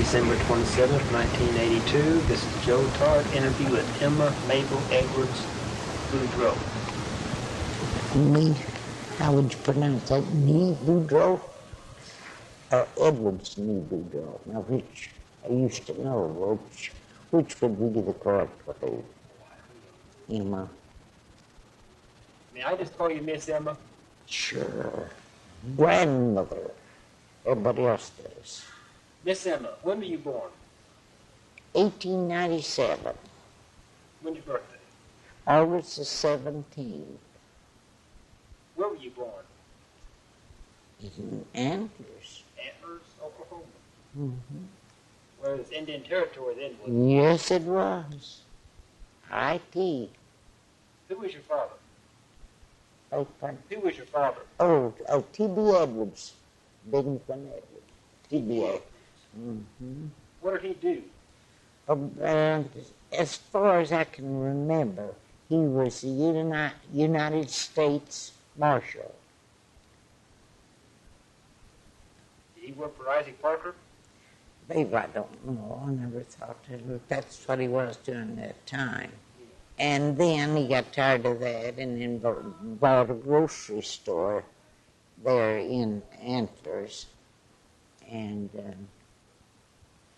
December 27th, 1982. This is Joe Todd interview with Emma Mabel Edwards Boudreau. Me? How would you pronounce that? Me Boudreau? Edwards Me Boudreau. Now, which I used to know, which would be the correct way? Emma. May I just call you Miss Emma? Sure. Grandmother. Everybody else does. Miss Emma, when were you born? 1897. When's your birthday? August the 17th. Where were you born? In Antlers. Antlers, Oklahoma. Mm-hmm. Well, it was Indian Territory then, wasn't it? Yes, it was. I.T. Who was your father? Oh, pardon? Who was your father? Oh, T.B. Edwards. Benjamin Edwards. T.B. Edwards. Mm-hmm. What did he do? As far as I can remember, he was the United States Marshal. Did he work for Isaac Parker? Babe, I don't know. I never thought that that's what he was during that time. Yeah. And then he got tired of that and then bought a grocery store there in Antlers. And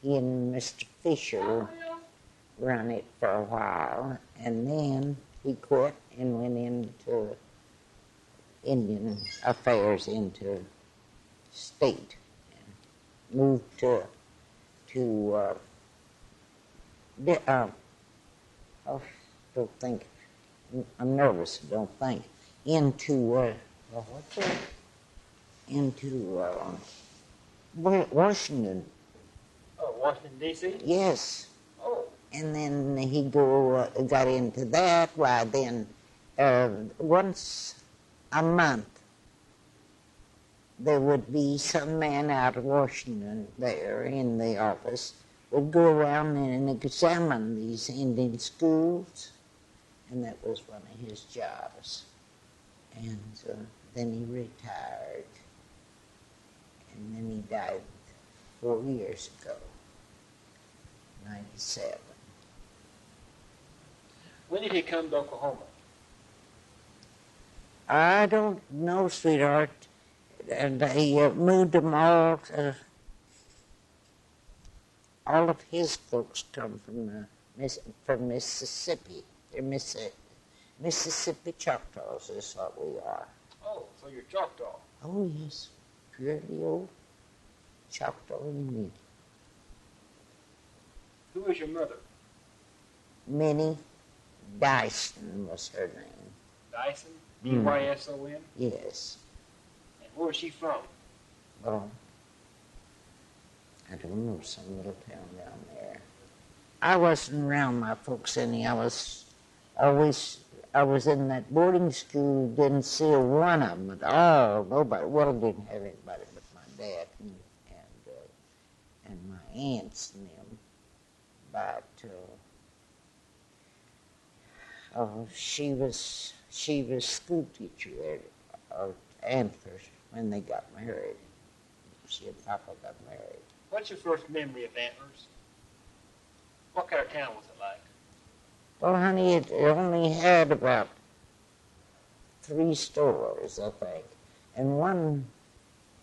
he and Mr. Fisher ran it for a while, and then he quit and went into Indian affairs, into state, and moved don't think, I'm nervous, don't think, into Washington. Oh, Washington, D.C.? Yes. Oh. And then he got into that. Why, then once a month there would be some man out of Washington there in the office would go around and examine these Indian schools, and that was one of his jobs. And then he retired, and then he died 4 years ago, 97. When did he come to Oklahoma? I don't know, sweetheart. And he moved them all. All of his folks come from Mississippi. They're Mississippi Choctaws is what we are. Oh, so you're Choctaw. Oh, yes. Purely old Choctaw Indian. Who was your mother? Minnie Dyson was her name. Dyson? D-Y-S-O-N? Yes. And where was she from? Well, I don't know, some little town down there. I wasn't around my folks any. I was in that boarding school, didn't see one of them at all. Nobody, well, didn't have anybody but my dad and my aunts and them. But she was school teacher at Antlers when they got married. She and Papa got married. What's your first memory of Antlers? What kind of town was it like? Well, honey, it only had about 3 stores, I think. And one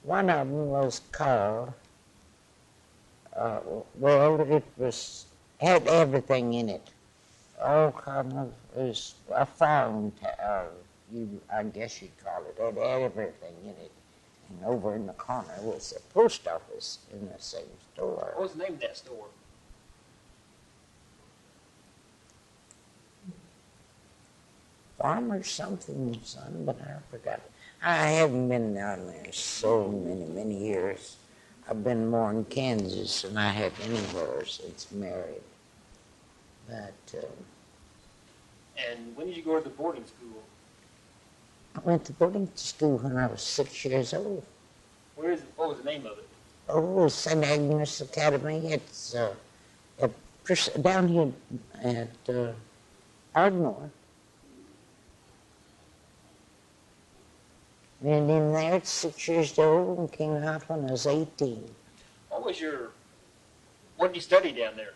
of them was called, had everything in it. All kind of, it was a farm town, I guess you'd call it. It had everything in it. And over in the corner was a post office in the same store. What was the name of that store? Farmer something, son, but I forgot. I haven't been down there so many years. I've been more in Kansas than I have anywhere since married. But, and when did you go to the boarding school? I went to boarding school when I was 6 years old. What was the name of it? Oh, St. Agnes Academy. It's down here at Ardmore. Been in there at 6 years old and came out when I was 18. What was your What did you study down there?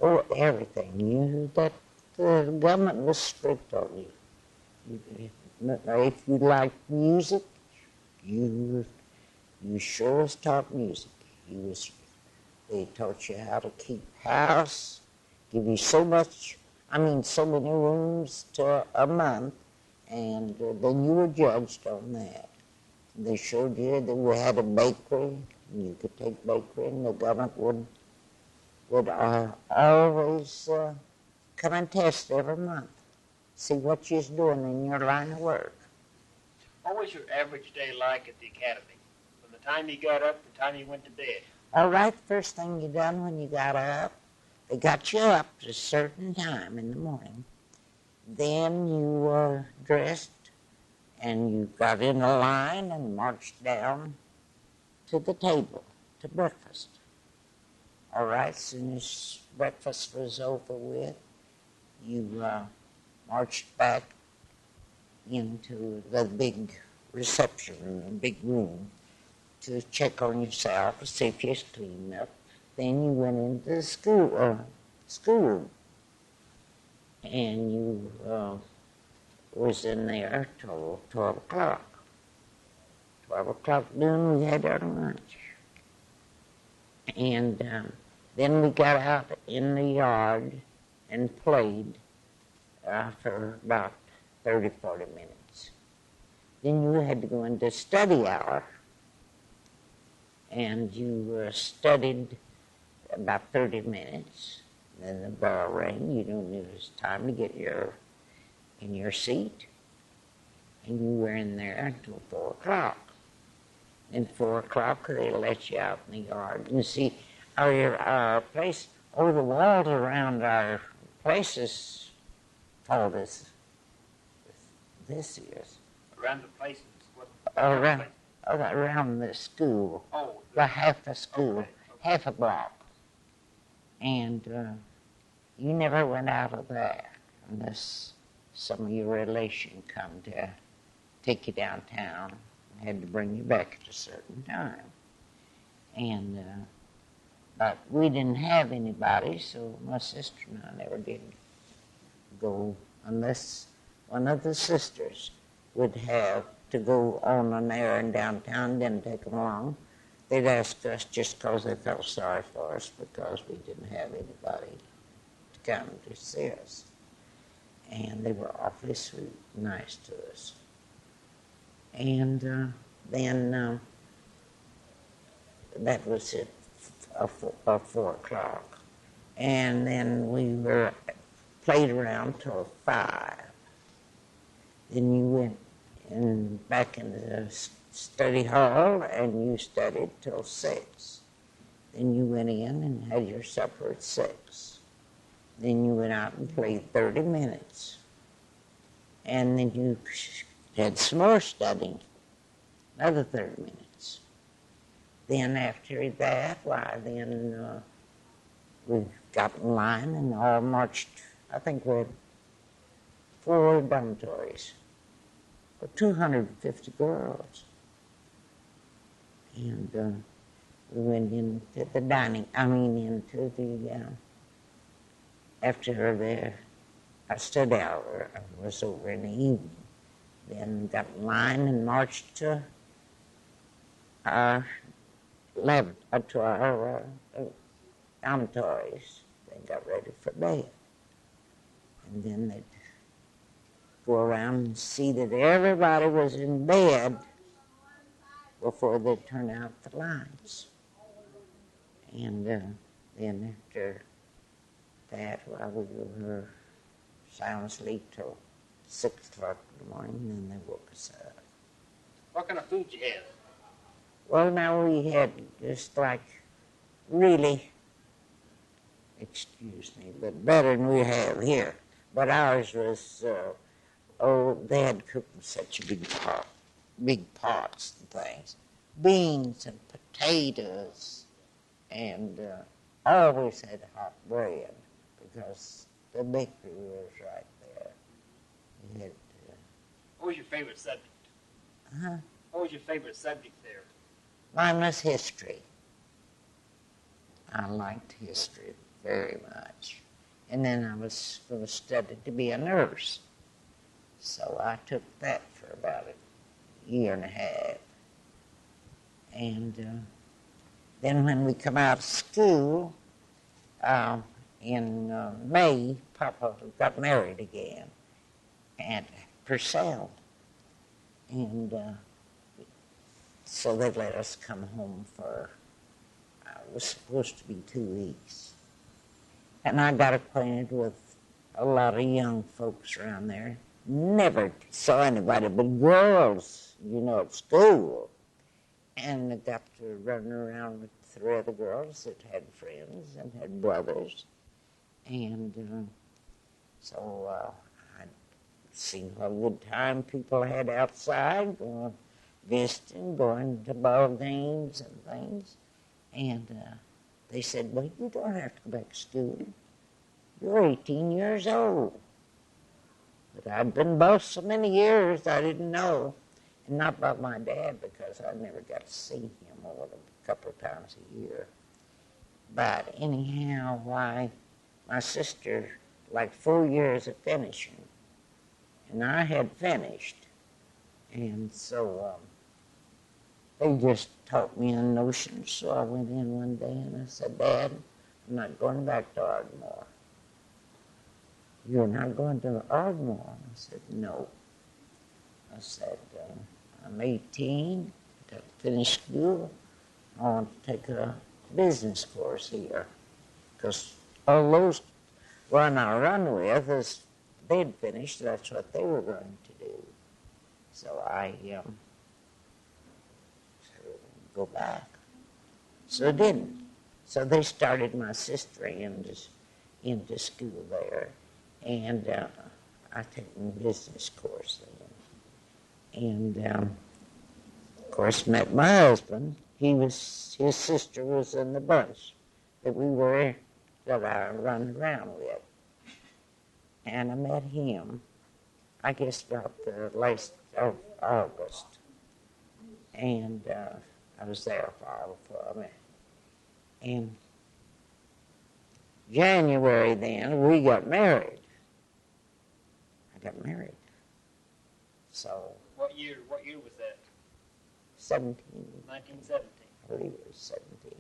Oh, everything. The government was strict on you. If you like music, you sure was taught music. They taught you how to keep house, give you so many rooms to a month, and then you were judged on that. They showed you that we had a bakery, and you could take bakery, and the government would always come and test every month, see what you're doing in your line of work. What was your average day like at the academy? From the time you got up to the time you went to bed? All right, first thing you done when you got up, they got you up at a certain time in the morning. Then you were dressed and you got in a line and marched down to the table to breakfast. All right, as soon as breakfast was over with, you marched back into the big reception room, a big room, to check on yourself, to see if you're clean enough. Then you went into the school, and you was in there till 12 o'clock. 12 o'clock noon, we had our lunch. And then we got out in the yard and played for about 30, 40 minutes. Then you had to go into study hour, and you studied about 30 minutes. Then the bell rang. You knew it was time to get in your seat, and you were in there until 4 o'clock. Then 4 o'clock, they let you out in the yard. And see, our place, the walls around our places told us this is. Around the places? Around the school. Oh. About half the school, Okay. half a block. And you never went out of there unless some of your relation come to take you downtown and had to bring you back at a certain time. And but we didn't have anybody, so my sister and I never did go unless one of the sisters would have to go on an errand downtown, didn't take them along. They'd ask us just because they felt sorry for us because we didn't have anybody to come to see us. And they were awfully sweet, nice to us. And then that was it, 4 o'clock. And then we played around till 5. Then you went back in the study hall and you studied till 6. Then you went in and had your supper at 6. Then you went out and played 30 minutes. And then you had some more studying, another 30 minutes. Then after that, we got in line and all marched. I think we had 4 dormitories for 250 girls. And we went into the after our study hour was over in the evening. Then got in line and marched to our dormitories. They got ready for bed. And then they'd go around and see that everybody was in bed before they'd turn out the lights. And then after that, we were sound asleep till 6 o'clock in the morning, and then they woke us up. What kind of food you have? Well, now we had just like really, excuse me, but better than we have here. But ours was, they had cooked in such big pots and things. Beans and potatoes, and always had hot bread because the bakery was right there. We had, what was your favorite subject? What was your favorite subject there? Mine was history. I liked history very much. And then I was going to study to be a nurse. So I took that for about a year and a half. And then when we come out of school, in May, Papa got married again at Purcell. And so they let us come home for, it was supposed to be 2 weeks. And I got acquainted with a lot of young folks around there. Never saw anybody but girls, at school. And I got to run around with 3 other girls that had friends and had brothers. And so I'd seen what a good time people had outside, going visiting, going to ball games and things. And they said, well, you don't have to go back to school. You're 18 years old. But I'd been both so many years I didn't know. And not about my dad, because I never got to see him more than a couple of times a year. But anyhow, my sister, like 4 years of finishing, and I had finished. And so they just taught me a notion. So I went in one day and I said, Dad, I'm not going back to Ardmore. You're not going to Ardmore? I said, no. I said, I'm 18, got to finish school. I want to take a business course here. Because all those one I run with, as they'd finished, that's what they were going to do. So I said, go back. So I didn't. So they started my sister into school there. And I took a business course then. And, of course, met my husband. His sister was in the bunch that I run around with. And I met him, I guess, about the last of August. And I was there a while before I met. And January then, we got married. I got married. So. What year was that? 17. 1917. I believe it was 17.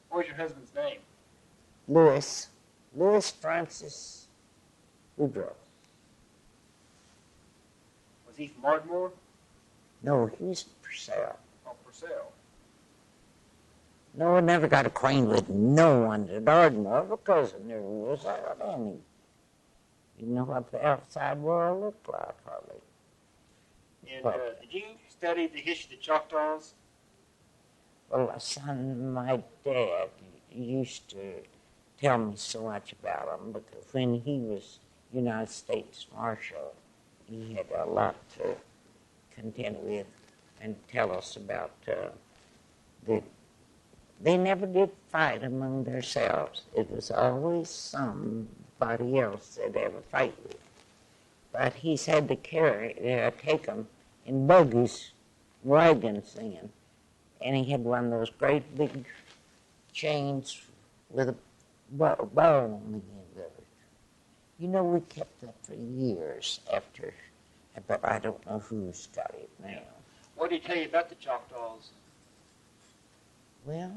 What was your husband's name? Louis Francis Boudreau. Was he from Ardmore? No, he was from Purcell. Oh, Purcell. No, I never got acquainted with no one at Ardmore because I never was out any. You know what the outside world looked like, hardly. And did you study the history of the Choctaws? Well, son, my dad used to tell me so much about them because when he was United States Marshal, he had a lot to contend with and tell us about they never did fight among themselves. It was always somebody else they'd ever fight with. But he's had to take them in buggies, wagons then. And he had one of those great big chains with a bow on the end of it. You know, we kept that for years after, but I don't know who's got it now. What did he tell you about the Choctaws? Well,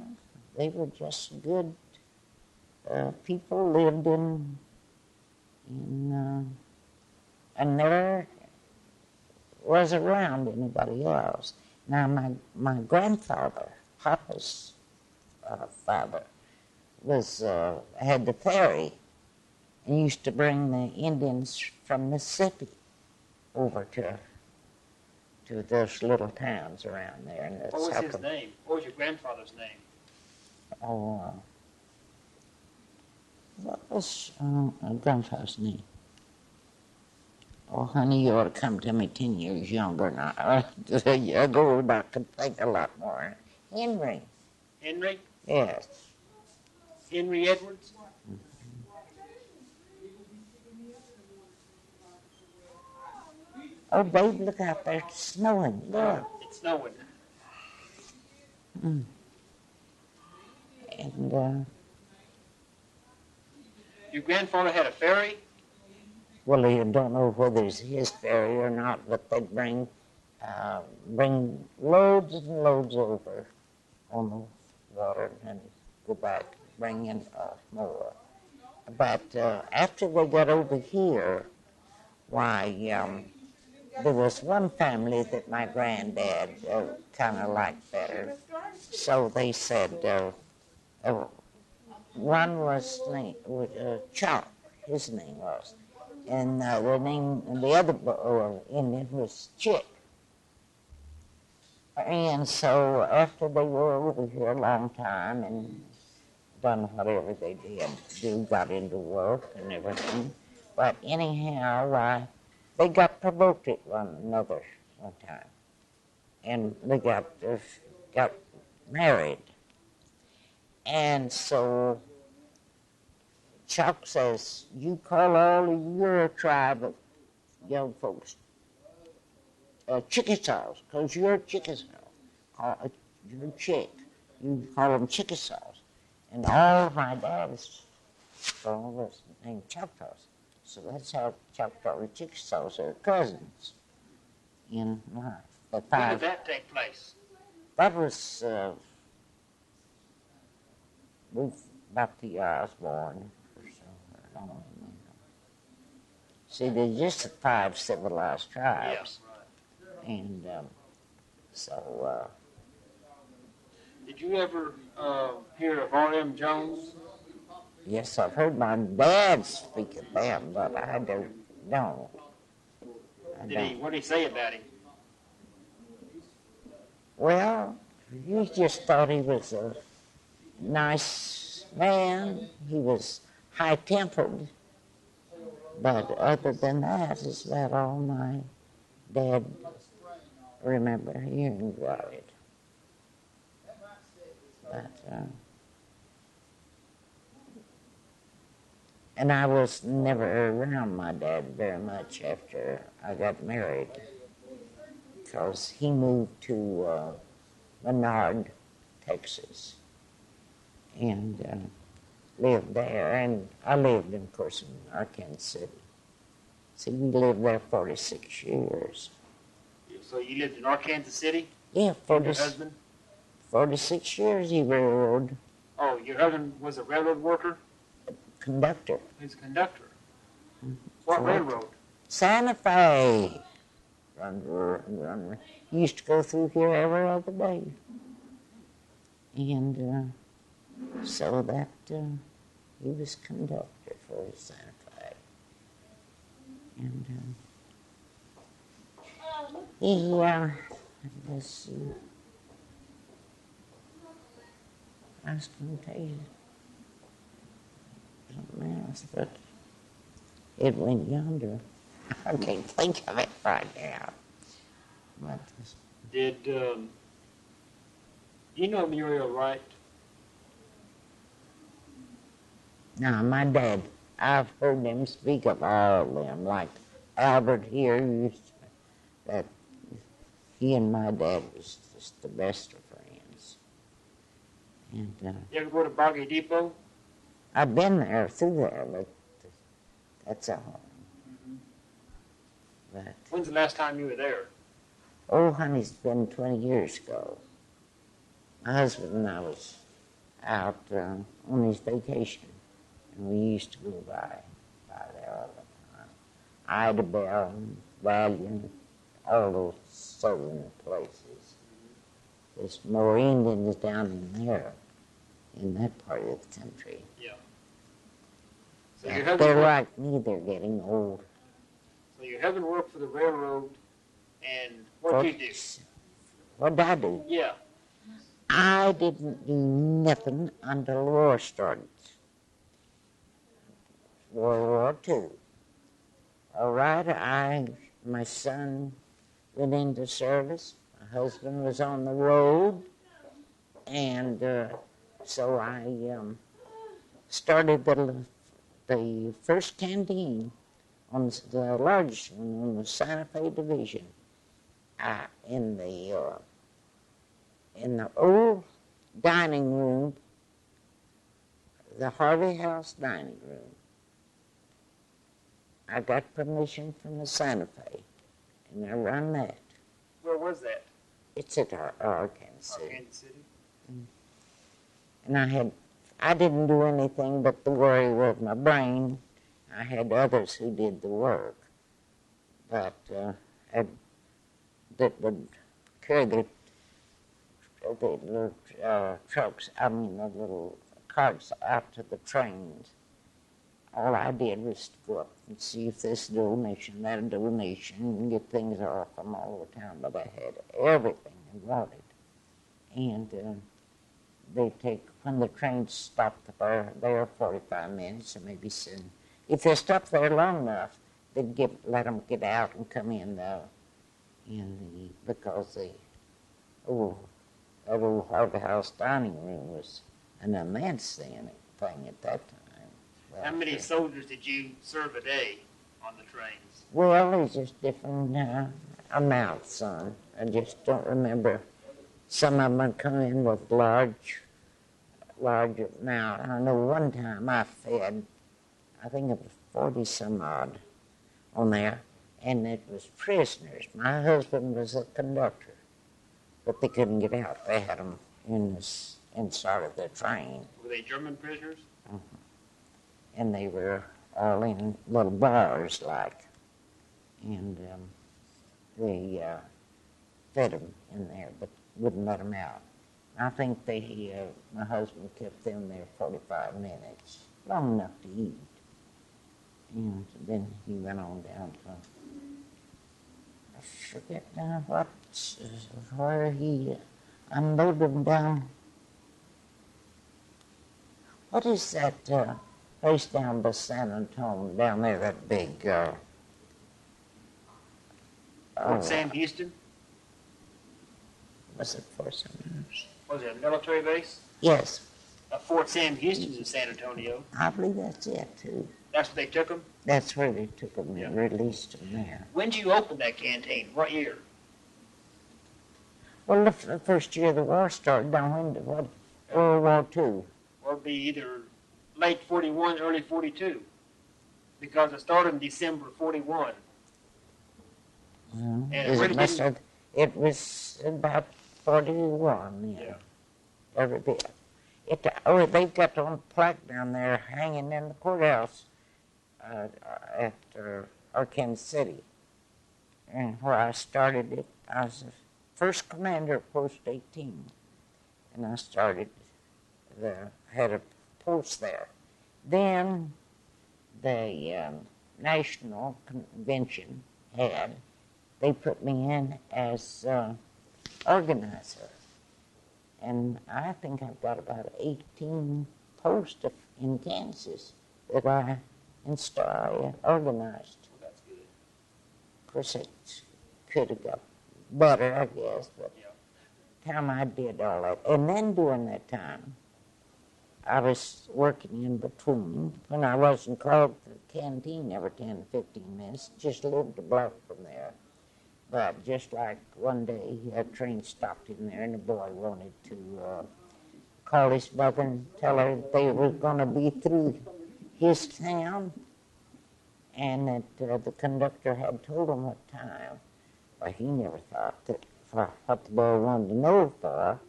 they were just good people, lived in and never was around anybody else. Now, my grandfather, Papa's father, had the ferry and used to bring the Indians from Mississippi over to those little towns around there. And what was his name? What was your grandfather's name? Oh, what was my grandfather's name? Oh, honey, you ought to come to me 10 years younger now. I go back and think a lot more. Henry. Henry? Yes. Henry Edwards? Oh, babe, look out there. It's snowing. Look. It's snowing. Mm. And, Your grandfather had a ferry? well, I don't know whether it's his ferry or not, but they bring loads and loads over on the water and go back, bring in more. But after they got over here, why, there was one family that my granddad kind of liked better. So they said, one was named Chuck, his name was, and the other Indian was Chick. And so after they were over here a long time and done whatever they did, got into work and everything, but anyhow, they got provoked at one another one time, and they got married. And so Chuck says, you call all of your tribe of young folks Chickasaws, because you're Chickasaw. You're Chick. You call them Chickasaws. And all of my dad's from was named Choctaws. So that's how Choctaw and Chickasaws are cousins. In the When five. did that take place? That was about the year I was born. Or so. I don't know. See, there's just 5 civilized tribes. Yeah, right. And so... Did you ever hear of R.M. Jones? yes, I've heard my dad speak of them, but I don't know. What did he say about him? Well, he just thought he was a nice man. He was high-tempered. But other than that, is about all my dad remember hearing about it. But, and I was never around my dad very much after I got married, because he moved to Menard, Texas, and lived there. And I lived, of course, in Arkansas City. So we lived there 46 years. So you lived in Arkansas City? Yeah, Your husband? 46 years he railroad Oh, your husband was a railroad worker? conductor. He was a conductor. What railroad? Santa Fe. Run. He used to go through here every other day. And so that he was conductor for Santa Fe. And let's see. I was going to tell you something else, but it went yonder. I can't think of it right now. But Did you know Muriel Wright? now, my dad, I've heard them speak of all of them, like Albert here, that he and my dad was just the best of friends. And You ever go to Boggy Depot? I've been there, through there, but that's all. But, When's the last time you were there? oh, honey, it's been 20 years ago. My husband and I was out on his vacation, and we used to go by there all the time. Idabel and Valiant, all those southern places. There's more Indians down in there, in that part of the country. Yeah. So Yeah, your husband they're worked, like me, they're getting old. so your husband worked for the railroad, and what did you do? What did I do? Yeah. I didn't do nothing until the war started. World War II. All right, my son went into service. My husband was on the road, and so I started the first canteen on the largest one on the Santa Fe division in the old dining room the Harvey House dining room. I got permission from the Santa Fe, and I run that. Where was that? It's at Arkansas City. Kansas City. And I didn't do anything but the worry with my brain. I had others who did the work, but that would carry the little trucks, the little carts out to the trains. All I did was to go up and see if this donation, that donation, and get things off them all the time. But I had everything I wanted. And when the trains stopped there 45 minutes or maybe soon. If they stopped there long enough, they'd let them get out and come in because that old Harvey House dining room was an immense thing at that time. How many soldiers did you serve a day on the trains? Well, it's just different amounts, son. I just don't remember. Some of them would come in with large amount. I know one time I fed, I think it was 40-some-odd on there, and it was prisoners. My husband was a conductor, but they couldn't get out. They had them inside of the train. Were they German prisoners? Mm-hmm. And they were all in little bars like, and they fed them in there, but wouldn't let them out. I think my husband kept them there 45 minutes, long enough to eat. And then he went on down to, I forget now where he unloaded them down. What is that place down by San Antonio, down there, that big... Fort Sam Houston? Was it Fort Sam? Was it a military base? Yes. Fort Sam Houston's in San Antonio. I believe that's it, too. That's where they took them? That's where they took them and released them there. When did you open that canteen? What year? Well, the first year the war started, down into World War II. Well, it'd be either late 41, early 42, because it started in December 41. Well, and it was about 41, yeah. Every bit. They've got on plaque down there hanging in the courthouse at Arkansas City. And where I started it, I was the first commander of Post 18. And I had a post there. Then the National Convention they put me in as organizer. And I think I've got about 18 posts in Kansas that I organized. Well, that's good. Of course, it could have got better, I guess, but Yeah. time I did all that. And then during that time, I was working in between when I wasn't called to the canteen every 10 to 15 minutes, just lived a block from there. But just like one day, a train stopped in there, and the boy wanted to call his mother and tell her they were going to be through his town, and that the conductor had told him what time. Well, he never thought that for what the boy wanted to know for,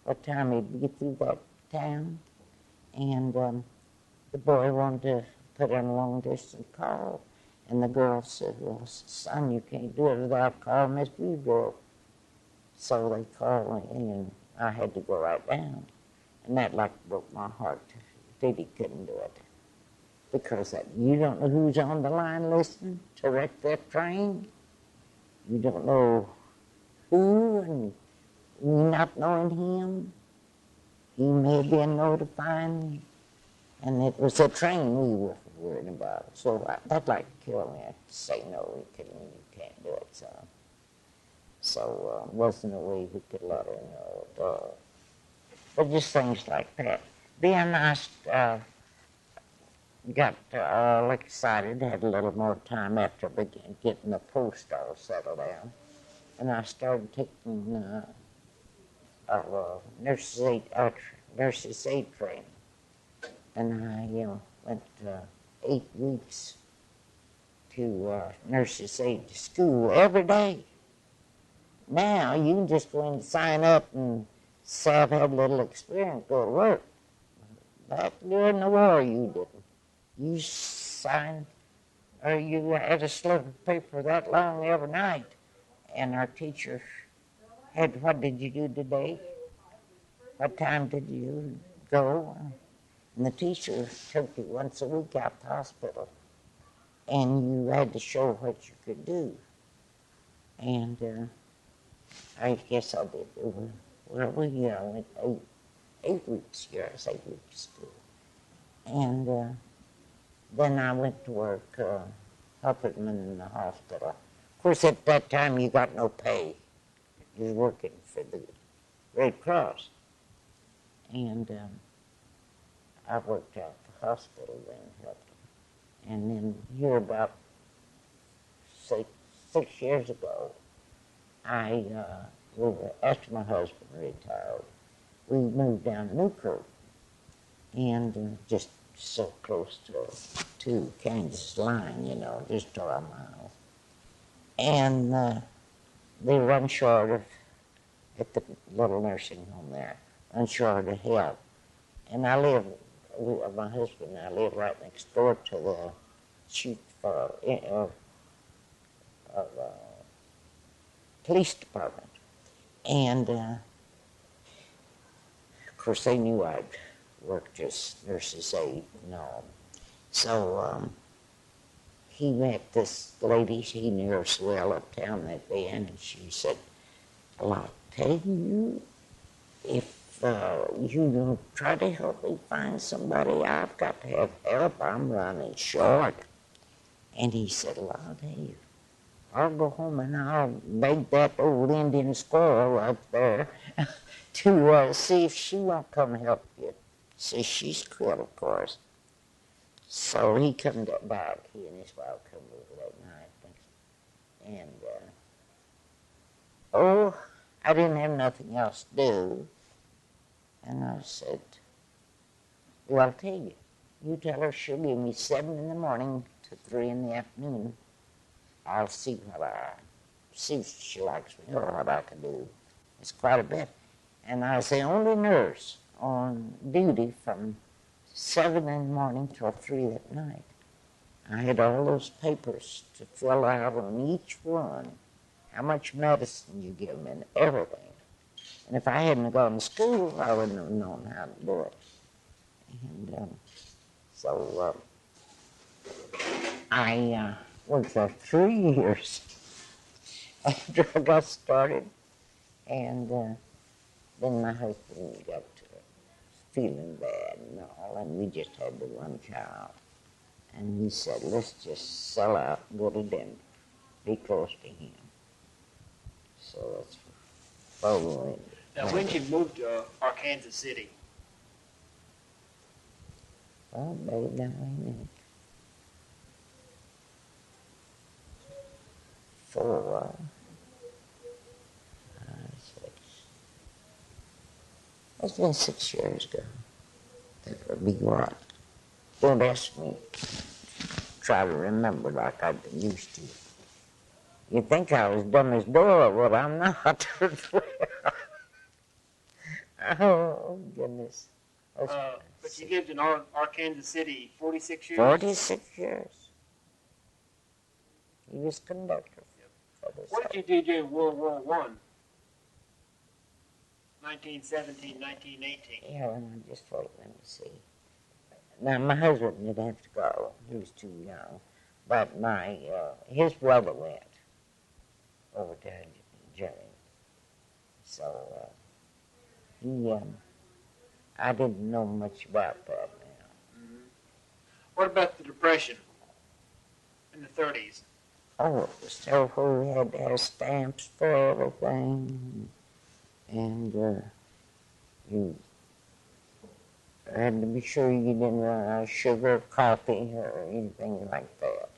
what time he'd be through that town. And the boy wanted to put in a long-distance call. And the girl said, well, son, you can't do it without calling Miss Boudreau. So they called me, and I had to go right down. And that broke my heart. Diddy couldn't do it. Because you don't know who's on the line listening to wreck that train. You don't know who, and you not knowing him. He may have been notifying, and it was a train we were worried about. So that'd kill me. I'd say, no, you can't do it, son. So wasn't a way we could let her know at all. But just things like that. Then I got all excited, had a little more time after getting the post all settled down. And I started taking nurse's aid training. and I went 8 weeks to nurse's aid school every day. Now you can just go in and sign up and say I've had a little experience, go to work. Back during the war, you didn't. You signed, or you had a slip of paper that long every night, and our teacher had, what did you do today? What time did you go? And the teacher took you once a week out to the hospital, and you had to show what you could do. And I guess I did. Well, we went 8 weeks, yes, 8 weeks school. And then I went to work helping them in the hospital. Of course, at that time, you got no pay. You was working for the Red Cross. And I worked out the hospital then, helped them. And then here about 6 years ago, after my husband retired, we moved down to Newkirk, and just so close to Kansas line, just 12 miles. And they were unsure of, at the little nursing home there, unsure of help. And I live, my husband and I live right next door to the chief of police department. And of course they knew I'd worked as nurse's aide and all. So he met this lady, he knew her so well uptown that day, and she said, well, I'll tell you, if you try to help me find somebody, I've got to have help, I'm running short. And he said, well, I'll tell you, I'll go home and I'll beg that old Indian squirrel up there to see if she won't come help you. See, she's cool, of course. So he come back, he and his wife come over that night. And, I didn't have nothing else to do. And I said, well, I'll tell you. You tell her she'll give me 7 in the morning to 3 in the afternoon. I'll see if she likes me or what I can do. It's quite a bit. And I was the only nurse on duty from 7 in the morning till 3 at night. I had all those papers to fill out on each one, how much medicine you give them and everything. And if I hadn't gone to school, I wouldn't have known how to do it. And so I worked there 3 years after I got started. And then my husband got feeling bad and all, and we just had the one child. And he said, let's just sell out and go to Denver, be close to him. So that's where we went. Now, when did you move to Arkansas City? Oh, baby, now wait a minute. For a while. 6. It's been 6 years ago. That would be what? Don't ask me. Try to remember like I used to. You'd think I was dumb as door, but I'm not. Oh, goodness. But you lived in Arkansas City 46 years? 46 years. He was conductor. What did you do during World War I? 1917, 1918. Yeah, and I just thought, let me see. Now, my husband didn't have to go. He was too young. But his brother went over to Germany. So I didn't know much about that now. Mm-hmm. What about the Depression in the 30s? Oh, it was terrible. We had to have stamps for everything. And you had to be sure you didn't run out of sugar or coffee or anything like that.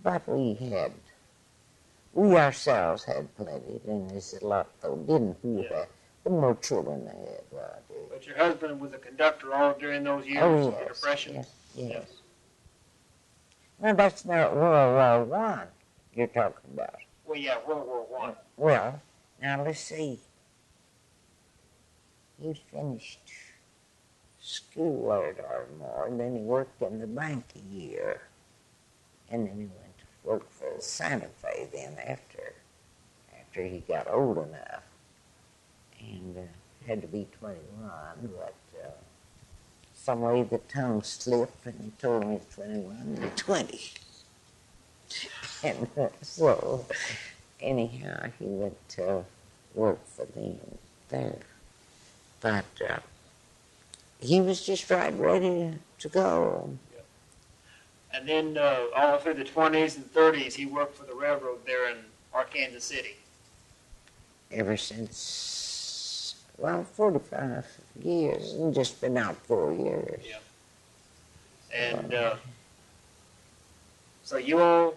But we ourselves had plenty, and there's a lot though, didn't we? Yeah. more children they had. But your husband was a conductor all during those years Oh, of the yes, Depression? yes, yes. Well, that's not World War I you're talking about. Well, yeah, World War I. Well, now let's see. He finished school at Ardmore, and then he worked in the bank a year. And then he went to work for Santa Fe then after he got old enough. And had to be 21, but some way the tongue slipped and he told me he's 21 and 20. And so, anyhow, he went to work for them there. But he was just right ready to go. Yeah. And then all through the 20s and 30s, he worked for the railroad there in Arkansas City. Ever since, well, 45 years, and just been out 4 years. Yeah. And so you all,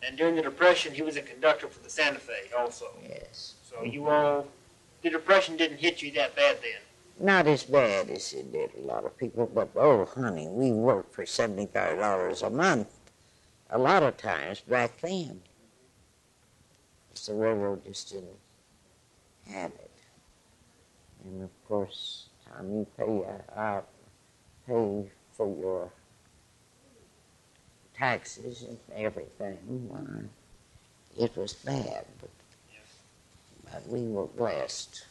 and during the Depression, he was a conductor for the Santa Fe also. Yes. So you all, the Depression didn't hit you that bad then? Not as bad as it did a lot of people, but, oh, honey, we worked for $75 a month a lot of times back then. The railroad just didn't have it. And, of course, time you pay for your taxes and everything, well, it was bad, but we were blessed.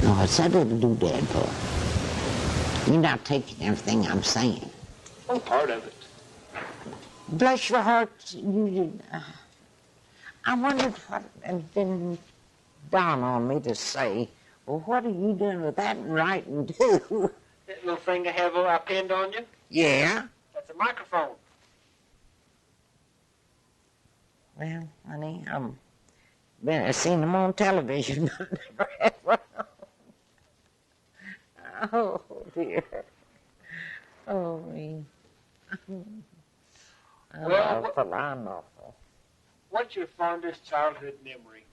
No, I said I didn't do that, boy. You're not taking everything I'm saying. Oh, part of it. Bless your heart, I wondered what, and it didn't dawn on me to say, well, what are you doing with that and writing too? That little thing I have I pinned on you? Yeah. That's a microphone. Well, honey, I've seen them on television, but I never had one. Oh, dear. Oh, me. Well, I'm awful. What's your fondest childhood memory?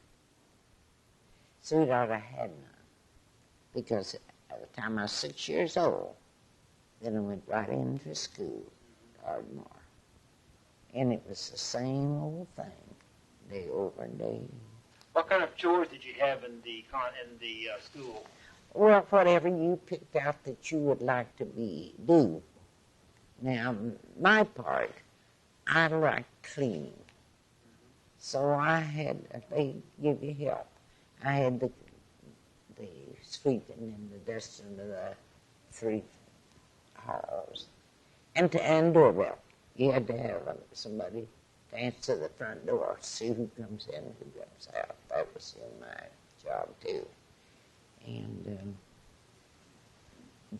Sweetheart, I had none. Because at the time I was 6 years old, then I went right into school, Ardmore. And it was the same old thing, day over day. What kind of chores did you have in the school? Well, whatever you picked out that you would like to do. Now, my part, I like cleaning. So they give you help. I had the sweeping and the dusting of the 3 halls. And doorbell. You had to have somebody to answer the front door, see who comes in and who comes out. That was in my job, too. And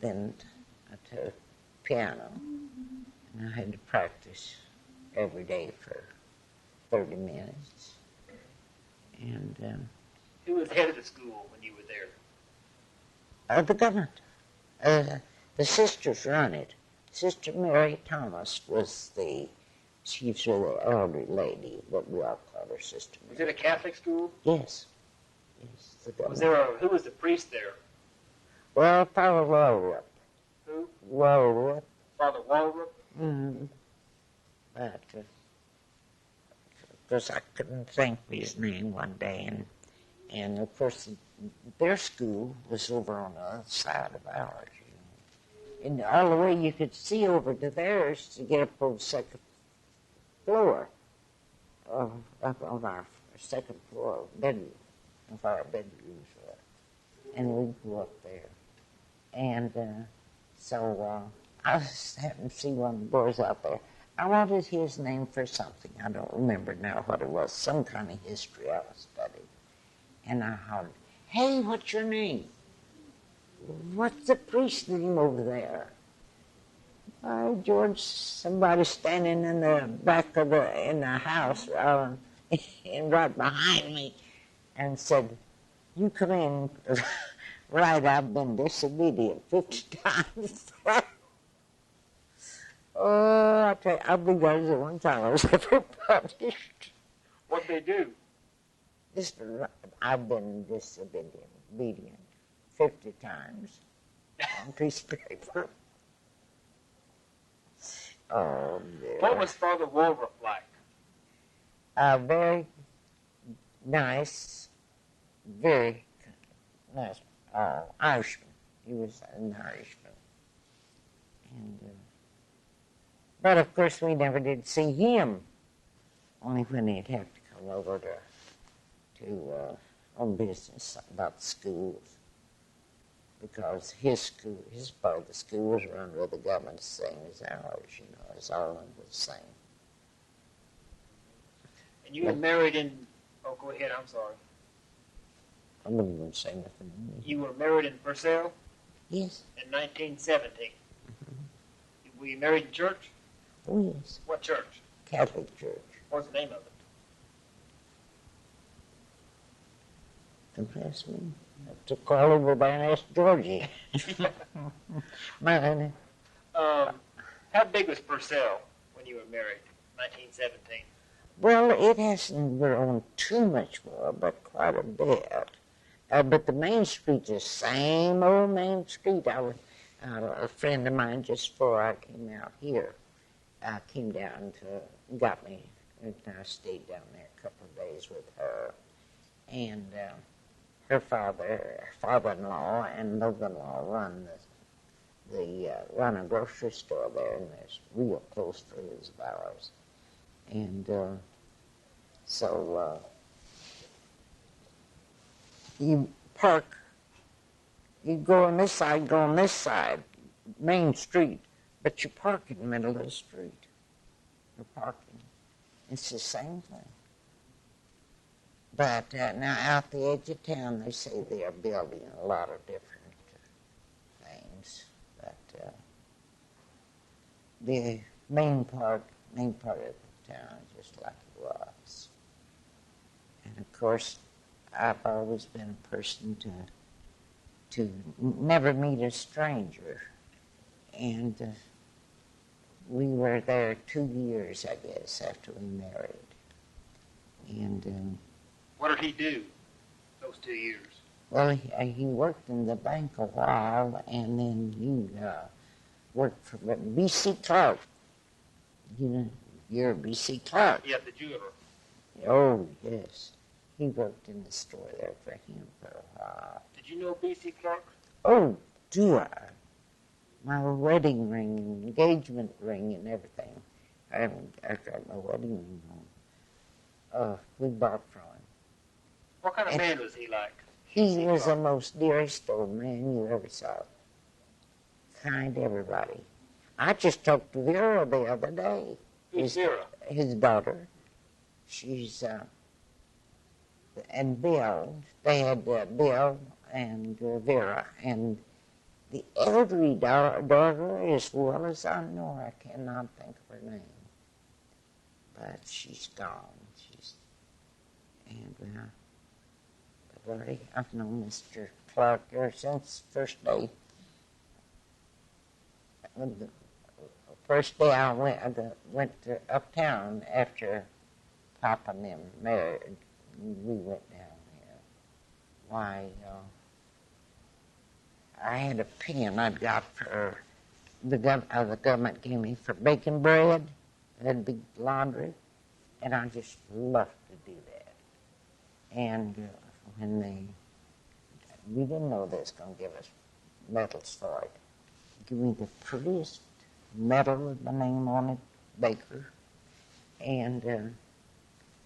then I took piano, and I had to practice every day for 30 minutes. And who was head of the school when you were there? The government. The sisters run it. Sister Mary Thomas was she's the elder lady, but we all called her Sister Mary. Was it a Catholic school? Yes. Yes, the government. Who was the priest there? Well, Father Walrup. Who? Walrup. Father Walrup? Mm-hmm. But because I couldn't think of his name one day. And of course, their school was over on the other side of ours. And all the way you could see over to theirs to get up on the second floor, up on our second floor bedroom, of our bedrooms were. And we'd go up there. And so I was happened to see one of the boys out there. I wanted his name for something. I don't remember now what it was. Some kind of history I was studying. And I hollered, "Hey, what's your name? What's the priest's name over there?" "Oh, George, somebody standing in the back of in the house and right behind me," and said, "You come in." Right, I've been disobedient 50 times. Oh, I tell you, I believe that was the one time I was ever punished. What'd they do? I've been disobedient 50 times on a piece of paper. Oh, dear. What was Father Woolworth like? Very nice, very nice. Irishman. He was an Irishman. And, but of course we never did see him, only when he'd have to come over to on business about the schools, because his part of the school was run with the government the same as ours, you know, as Ireland was the same. And you were married in, oh, go ahead, I'm sorry. I wasn't going to say nothing. You were married in Purcell? Yes. In 1917? Mm-hmm. Were you married in church? Oh, yes. What church? Catholic church. What's the name of it? Confess me. I have to call over there and ask Georgie. Mine. How big was Purcell when you were married, 1917? Well, it hasn't grown too much more, but quite a bit. But the main street's the same old main street. A friend of mine, just before I came out here, came down got me, and I stayed down there a couple of days with her. And her father-in-law and mother-in-law run a grocery store there, and it's real close to his of ours. And so you park, you go on this side, Main Street, but you park in the middle of the street. You're parking. It's the same thing. But now out the edge of town, they say they are building a lot of different things. But the main part of the town is just like it was. And of course, I've always been a person to never meet a stranger. And we were there 2 years, I guess, after we married. And what did he do those 2 years? well, he worked in the bank a while, and then he worked for B.C. Clark. You know, you're B.C. Clark. Yeah, the jeweler. Oh, yes. He worked in the store there for him for a while. Did you know B.C. Clark? Oh, do I? My wedding ring, engagement ring, and everything. I got my wedding ring on. We bought from him. What kind of man was he like? He was the most dearest old man you ever saw. Kind to everybody. I just talked to Vera the other day. Who's Vera? His daughter. She's, and Bill. They had Bill and Vera. And the elderly daughter, as well as I know her, I cannot think of her name. But she's gone. I've known Mr. Clark ever since the first day. The first day I went to uptown after Papa and them married. We went down there. Why, I had a pen I'd got for the government gave me for baking bread. It had big laundry. And I just loved to do that. And we didn't know they was going to give us medals for it. Give me the prettiest medal with my name on it, Baker. And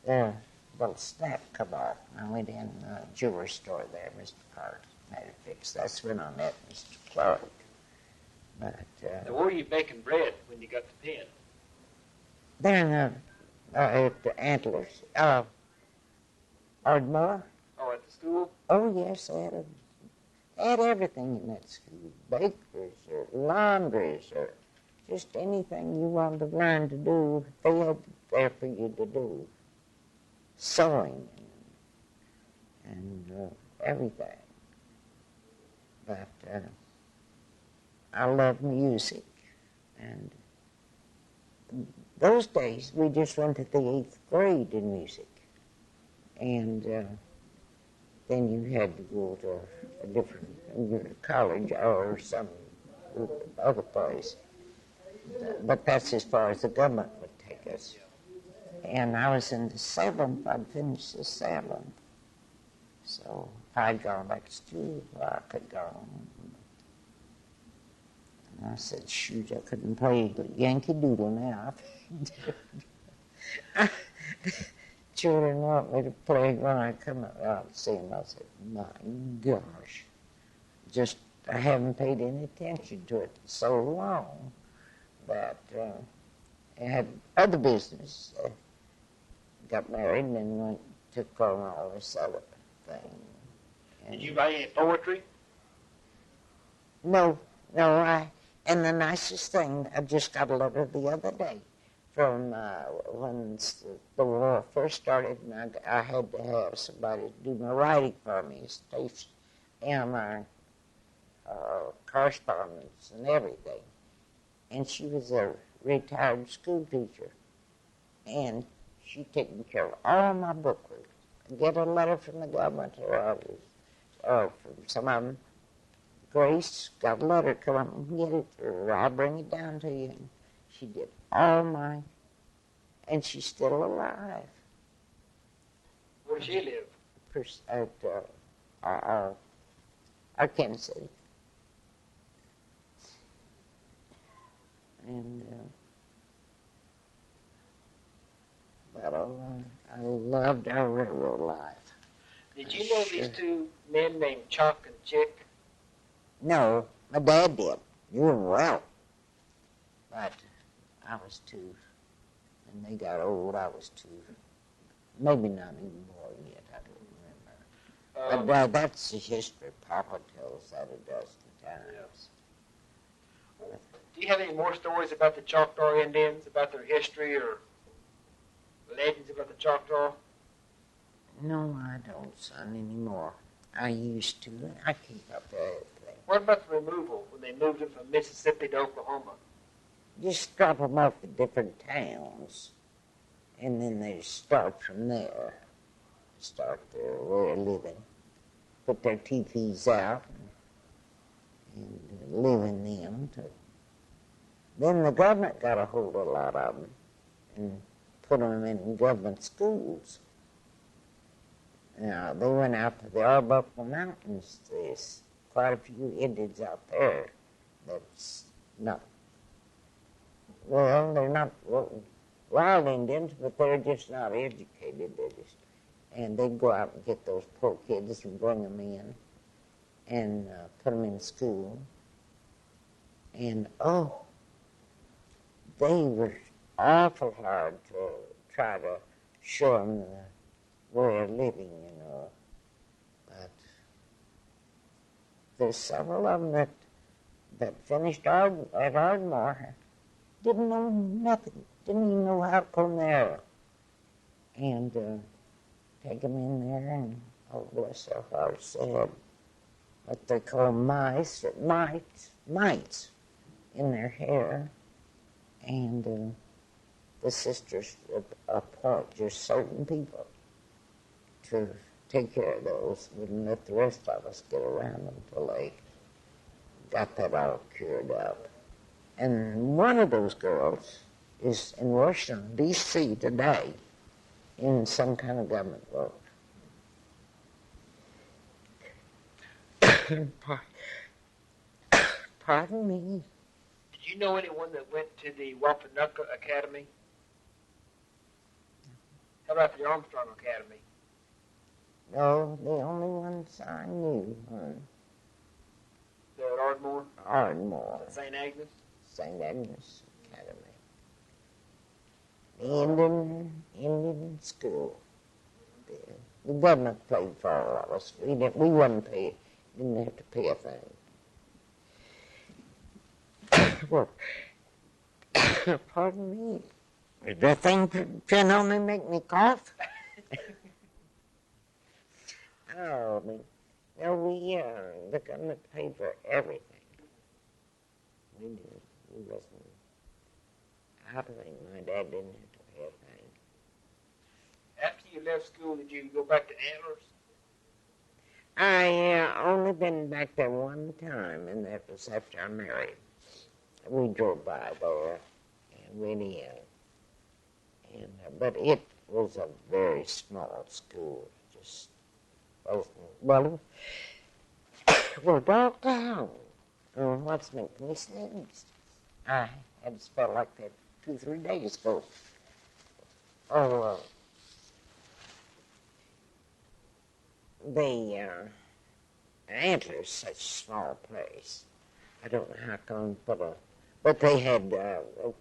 the little snap come off. I went in the jewelry store there, Mr. Clark had it fixed. That's when I met Mr. Clark. But now, where were you baking bread when you got the pen? There at the Antlers. Ardmore. Oh, at the school? Oh, yes, they had everything in that school. Bakers or laundries or just anything you wanted to learn to do, they had there for you to do. Sewing and everything. But I love music. And those days, we just went to the 8th grade in music. And then you had to go to a different college or some other place. But that's as far as the government would take us. And I was in the 7th, I'd finished the 7th. So if I'd gone back to school, I could go. And I said, shoot, I couldn't play Yankee Doodle now. Children want me to play when I come out and see them. I said, my gosh. Just, I haven't paid any attention to it so long that I had other business. Got married and then took on all this other thing. Did you write any poetry? No, and the nicest thing, I just got a letter the other day from when the war first started, and I had to have somebody do my writing for me, Stacey, and my correspondence and everything. And she was a retired school teacher, and she taken care of all my book reading. I get a letter from the government or from some of them. Grace, got a letter, come up and get it, or I'll bring it down to you. And she did all mine, and she's still alive. Where does she live? At Arkansas City. And but I loved our railroad life. Did you know these two men named Chuck and Chick? No, my dad did. Doing well. But I was 2. When they got old, I was 2. Maybe not even more yet, I don't remember. But that's the history. Papa tells that a dozen times. Yes. Do you have any more stories about the Choctaw Indians, about their history or legends about the Choctaw? No, I don't, son, anymore. I used to. I keep up everything. What about the removal, when they moved them from Mississippi to Oklahoma? Just drop them off at different towns, and then they start from there. Start their way of living. Put their teepees out and live in them. Then the government got a hold of a lot of them and put them in government schools. Now, they went out to the Arbuckle Mountains. There's quite a few Indians out there that's not, well, they're not wild Indians, but they're just not educated. And they'd go out and get those poor kids and bring them in and put them in school. And, they were awful hard to try to show them the way of living, But there's several of them that finished at Ardmore, didn't know nothing, didn't even know how to comb their hair. And take them in there and, oh, bless their hearts, they had what they call mites in their hair. And the sisters appoint just certain people to take care of those, wouldn't let the rest of us get around until they got that all cured up. And one of those girls is in Washington, D.C. today, in some kind of government work. Pardon me? Did you know anyone that went to the Wampanoag Academy? How about the Armstrong Academy? No, the only ones I knew were The Ardmore? Ardmore, St. Agnes? St. Agnes Academy. The Indian school. The government paid for all of us. We didn't have to pay a thing. Well, pardon me. Did that thing pin on me make me cough? Oh, the government paid for everything. We did. We wasn't. I think my dad didn't have to pay a thing. After you left school, did you go back to Antlers? I only been back there one time, and that was after I married. We drove by there and went in, but it was a very small school. Just well, downtown. What's making me sneeze? I had to spell like that 2-3 days ago. The Antlers, such a small place. I don't know how come, but they had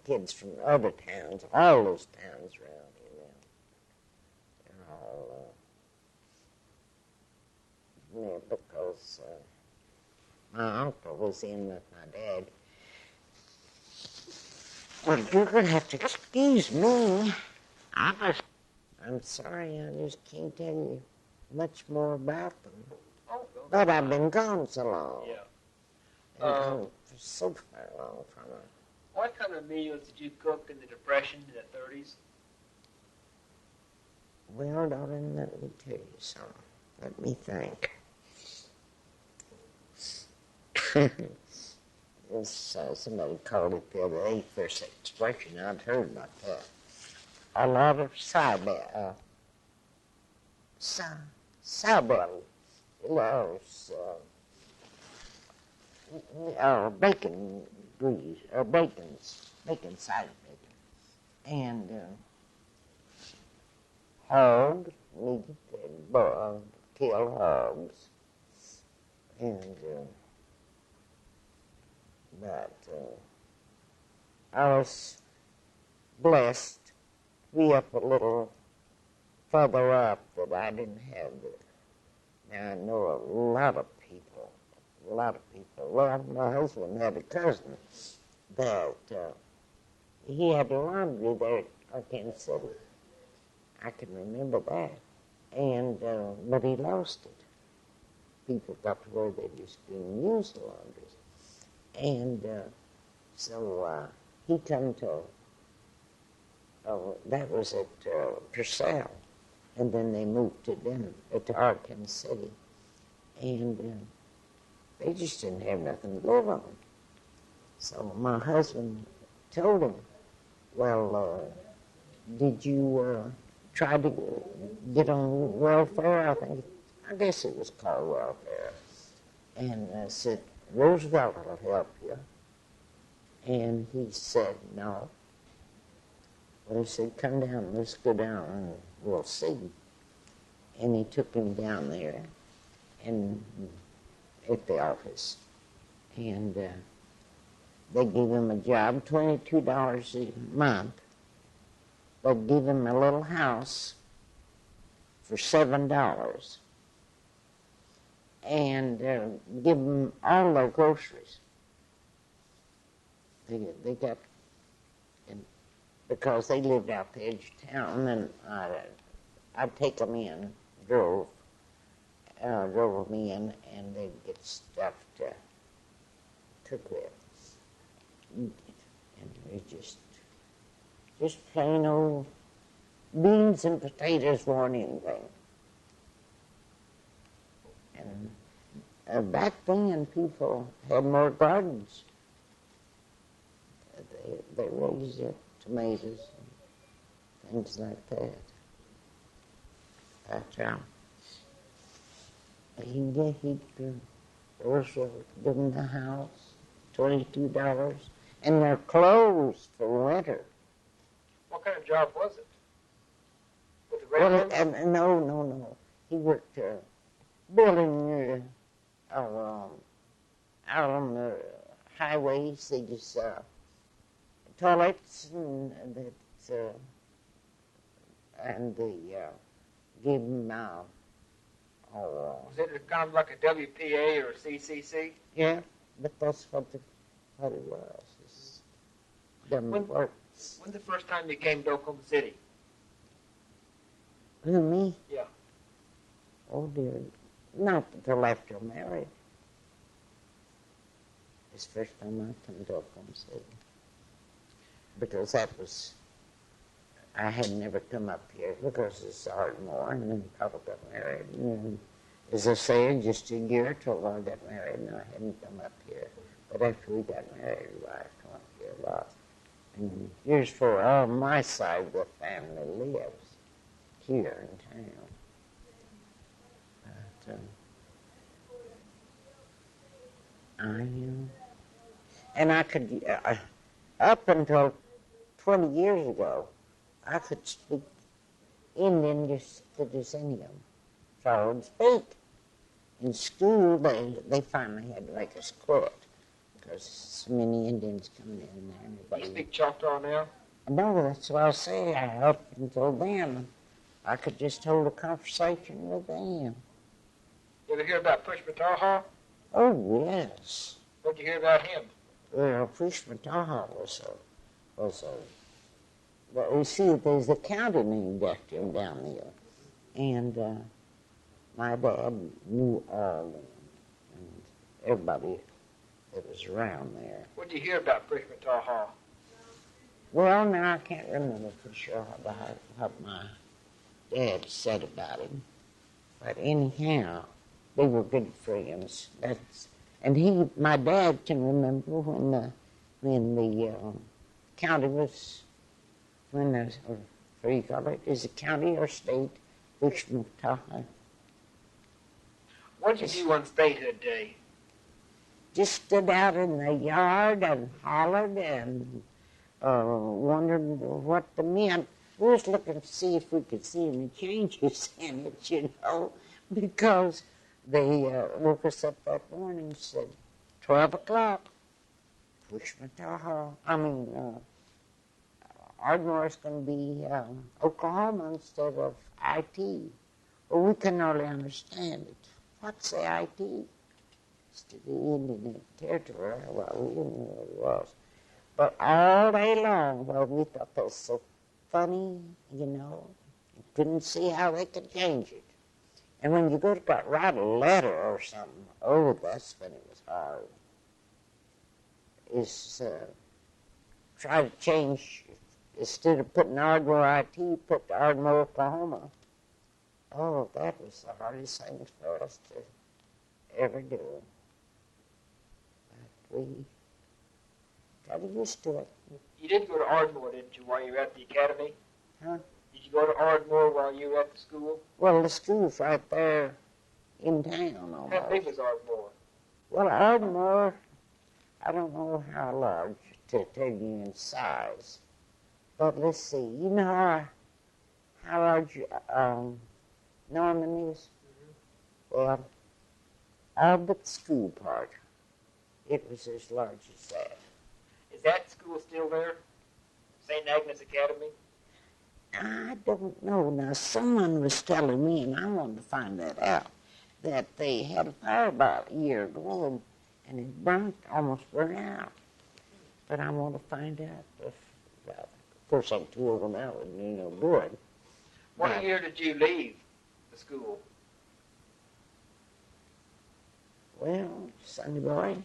kids from other towns, all those towns around here now. They're all, because my uncle was in with my dad. Well, you're going to have to excuse me. I'm sorry, I just can't tell you much more about them. But I've been gone so long. Yeah. For so far long from her. What kind of meals did you cook in the Depression in the 30s? Well, darling, let me tell you something. Let me think. Somebody called it the other day, first expression. I'd heard about that. A lot of bacon grease, or bacon side bacon, and hogs, meat, kill hogs, and but I was blessed to be up a little further up that I didn't have it. Now I know a lot of people. Well, my husband had a cousin that he had a laundry there at Arkansas City. I can remember that. And but he lost it. People got to where they just didn't use the laundries. And so he come to, that was at Purcell. And then they moved to Arkansas City. And they just didn't have nothing to live on. So my husband told him, well, did you try to get on welfare? I guess it was called welfare. And I said, Roosevelt will help you. And he said, no. Well, he said, come down, let's go down and we'll see. And he took him down there and at the office. And they gave him a job, $22 a month. They'd give him a little house for $7. And give them all their groceries. They got, because they lived out the edge of town, and I'd take them in, drove them in, and they'd get stuff to cook with. And it was just plain old beans and potatoes weren't anything. And back then, people had more gardens. They raised their tomatoes and things like that. But he was given the house, $22, and their clothes for winter. What kind of job was it? With the Well, railroad? no. He worked building out on the highways. They just toilets and they gave him Was it kind of like a WPA or a CCC? yeah, but that's what it was. It's them work. When's the first time you came to Oklahoma City? Who, me? Yeah. Oh, dear. Not until after married. It's the first time I come to Oklahoma City. Because I had never come up here because it's Ardmore, and then Papa got married. And as I say, just a year till I got married, and I hadn't come up here. But after we got married, I come up here a lot. And here's where all my side of the family lives, here in town. But, and I could, up until 20 years ago, I could speak Indian just as good as any of them. So I would speak. In school, they finally had to make us quit because so many Indians coming in there. You speak Choctaw now? No, that's what I say. Up until then, I could just hold a conversation with them. You ever hear about Push Mataha? Oh, yes. What'd you hear about him? Well, Push Mataha was a well, you see, there's a county named after him down there. And my dad knew all of them, and everybody that was around there. What did you hear about Push Mataha? Well, now I can't remember for sure what my dad said about him. But anyhow, they were good friends. And my dad can remember when the county was, what do you call it? Is it county or state? Push Mataha. What did you do on statehood day? Just stood out in the yard and hollered and wondered what it meant. We was looking to see if we could see any changes in it, you know, because they woke us up that morning and said, 12 o'clock, Push Mataha. Ardmore's going to be Oklahoma instead of IT. Well, we couldn't hardly understand it. What's the IT? It's the Indian Territory. Well, we didn't know what it was. But all day long, well, we thought that was so funny, you know. You couldn't see how they could change it. And when you go to write a letter or something, oh, that's when it was hard. Try to change, instead of putting Ardmore IT, put Ardmore, Oklahoma. Oh, that was the hardest thing for us to ever do. But we got used to it. You did go to Ardmore, didn't you, while you were at the academy? Huh? Did you go to Ardmore while you were at the school? Well, the school's right there in town almost. How big was Ardmore? Well, Ardmore, I don't know how large to tell you in size. But let's see, you know how large Norman is? Mm-hmm. Well, all but the school part, it was as large as that. Is that school still there? St. Agnes Academy? I don't know. Now, someone was telling me, and I wanted to find that out, that they had a fire about a year ago, and it almost burned out. But I want to find out if, well, of course, I'm too old now, it would do no good. What year did you leave the school? Well, Sunday boy,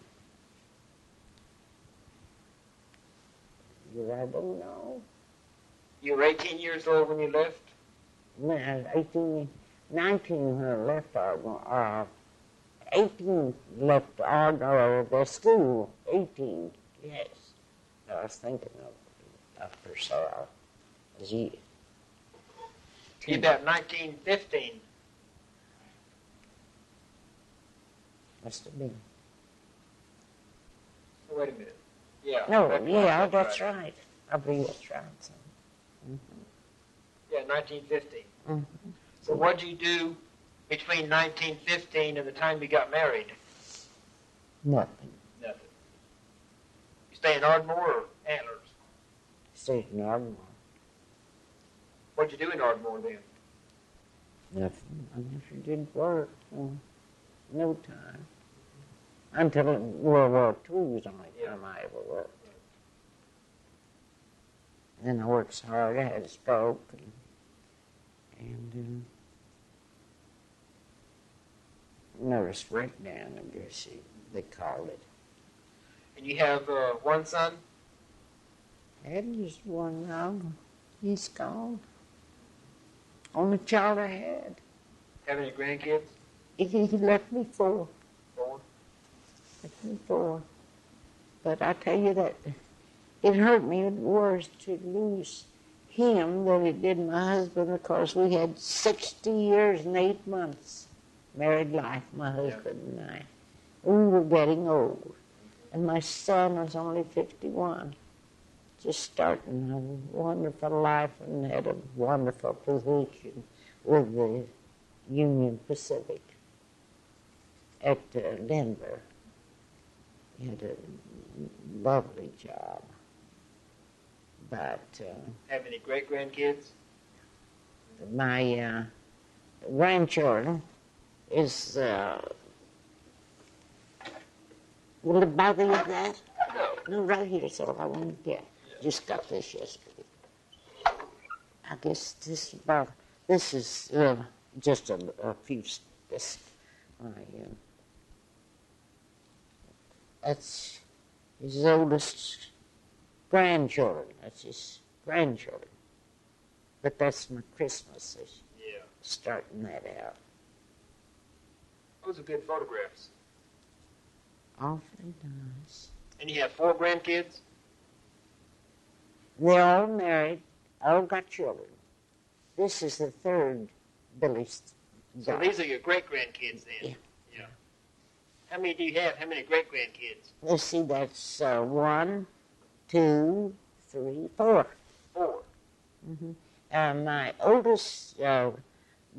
I don't know. You were 18 years old when you left? Man, 19 when I left Ardmore. 18 left Ardmore, the school. 18, yes. I was thinking of Purcell. Be about 1915. Must have been. Oh, wait a minute. Yeah. No, yeah, that's right. I believe that's right. So. Yeah, 1915. Mm-hmm. So what'd you do between 1915 and the time you got married? Nothing. Nothing. You stay in Ardmore or Antlers? Stayed in Ardmore. What'd you do in Ardmore then? Nothing. I never did work. No time. Until World War II was the only time I ever worked. Then I worked so hard, I had a stroke, and nervous breakdown, I guess they called it. And you have one son? I had just one now. He's gone. Only child I had. Have any grandkids? He left me 4. 4? Left me 4. But I tell you that it hurt me worse to lose him than it did my husband, because we had 60 years and 8 months married life, my husband and I. We were getting old, and my son was only 51, just starting a wonderful life, and had a wonderful position with the Union Pacific at Denver. He had a lovely job. But have any great-grandkids? My grandchildren is, will it bother you that? No, right here, so I want to get. Just got this yesterday. I guess this is just a few, that's his oldest grandchildren. That's his grandchildren. But that's my Christmas. Yeah. Starting that out. Those are good photographs. Awfully nice. And you have 4 grandkids? They're all married, all got children. This is the 3rd Billy's daughter. So these are your great-grandkids then? Yeah. How many do you have? How many great-grandkids? Let's see, that's 1, 2, 3, 4. 4. Mm-hmm. My oldest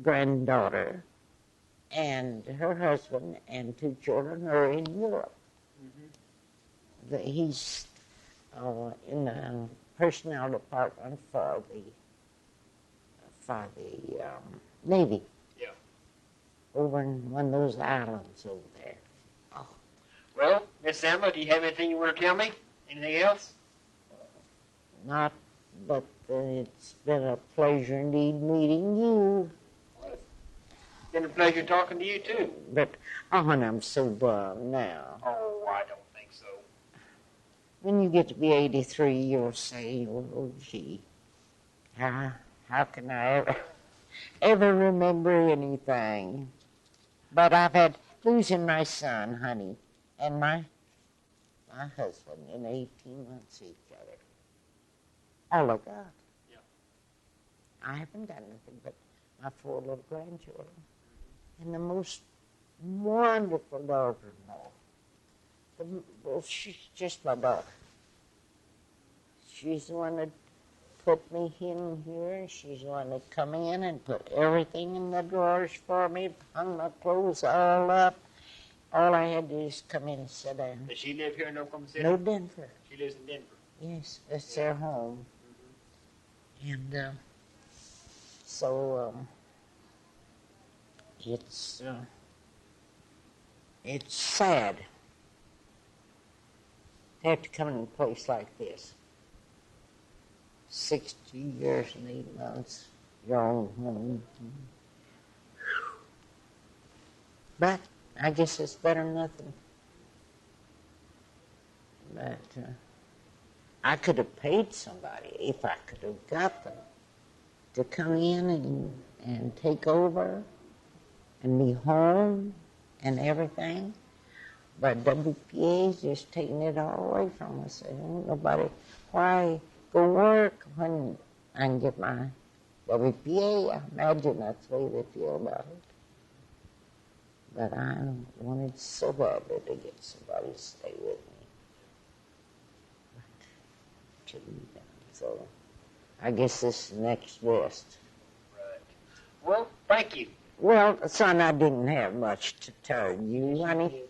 granddaughter and her husband and 2 children are in Europe. Mm-hmm. He's in the personnel department for the Navy. Yeah. Over in one of those islands over there. Oh. Well, Miss Emma, do you have anything you want to tell me? Anything else? Not, but it's been a pleasure indeed meeting you. It's been a pleasure talking to you, too. But, and I'm so bummed now. Oh, I don't think so. When you get to be 83, you'll say, oh, gee, how can I ever remember anything? But I've had losing my son, honey, and my husband in 18 months each other. All I got. Yeah. I haven't got anything but my 4 little grandchildren. And the most wonderful daughter-in-law. Well, she's just my daughter. She's the one that put me in here. She's the one that come in and put everything in the drawers for me, hung my clothes all up. All I had to do is come in and sit down. Does she live here in Oklahoma City? No, Denver. She lives in Denver. Yes, that's their home. Mm-hmm. And so it's sad to have to come in a place like this. 60 years and 8 months, your own home. But I guess it's better than nothing. But I could have paid somebody if I could have got them to come in and take over and be home and everything. But WPA's just taking it all away from us. They don't nobody, why go work when I can get my WPA, I imagine that's the way they feel about it. But I wanted so badly to get somebody to stay with me. But to be done. So I guess this is next best. Right. Well, thank you. Well, son, I didn't have much to tell you, honey.